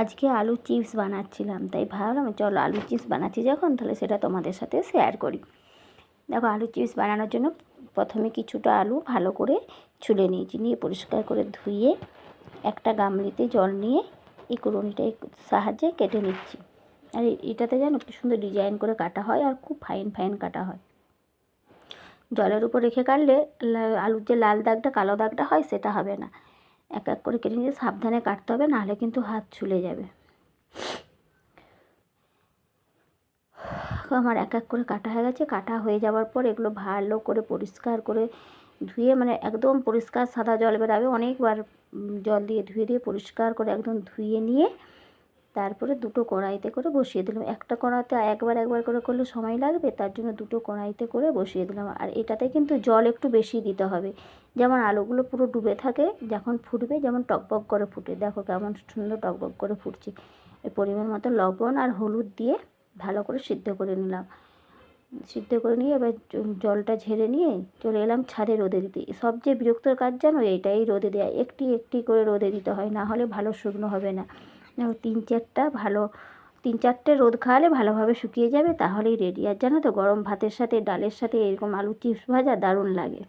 আজকে আলু চিপস বানাচ্ছিলাম, তাই ভাবলাম চলো আলু চিপস বানাচ্ছি যখন তাহলে সেটা তোমাদের সাথে শেয়ার করি। দেখো, আলু চিপস বানানোর জন্য প্রথমে কিছুটা আলু ভালো করে ছুলে নিয়েছি, নিয়ে পরিষ্কার করে ধুয়ে একটা গামলিতে জল নিয়ে এই কুড়ুনিটার সাহায্যে কেটে নিচ্ছি। আর এটাতে যেন কি সুন্দর ডিজাইন করে কাটা হয় আর খুব ফাইন ফাইন কাটা হয়। জলের উপর রেখে কাটলে আলুর যে লাল দাগটা কালো দাগটা হয় সেটা হবে না। এক এক করে কেটে নিয়ে সাবধানে কাটতে হবে, নাহলে কিন্তু হাত ছুলে যাবে। আমার এক এক করে কাটা হয়ে গেছে। কাটা হয়ে যাওয়ার পর এগুলো ভালো করে পরিষ্কার করে ধুয়ে, মানে একদম পরিষ্কার সাদা জল বেরাবে, অনেকবার জল দিয়ে ধুয়ে পরিষ্কার করে একদম ধুয়ে নিয়ে তারপরে দুটো কড়াইতে করে বসিয়ে দিলাম। একটা কড়াইতে একবার করে করলে সময় লাগবে, তার জন্য দুটো কড়াইতে করে বসিয়ে দিলাম। আর এটাতে কিন্তু জল একটু বেশি দিতে হবে, যেমন আলুগুলো পুরো ডুবে থাকে, যখন ফুটবে যেমন টকবক করে ফুটে। দেখো কেমন সুন্দর টকবক করে ফুটছে। এই পরিমাণ মতো লবণ আর হলুদ দিয়ে ভালো করে সিদ্ধ করে নিলাম। সিদ্ধ করে নিয়ে এবার জলটা ঝেড়ে নিয়ে চলে এলাম ছাদে রোদে দিতে। সবচেয়ে বিরক্তর কাজ জানো এইটাই, রোদে দেওয়া। একটি একটি করে রোদে দিতে হয়, না হলে ভালো শুকনো হবে না। তিন চারটে রোদ খাওয়ালে ভালোভাবে শুকিয়ে যাবে, তাহলেই রেডি। আর জানো তো, গরম ভাতের সাথে ডালের সাথে এরকম আলু চিপস ভাজা দারুণ লাগে।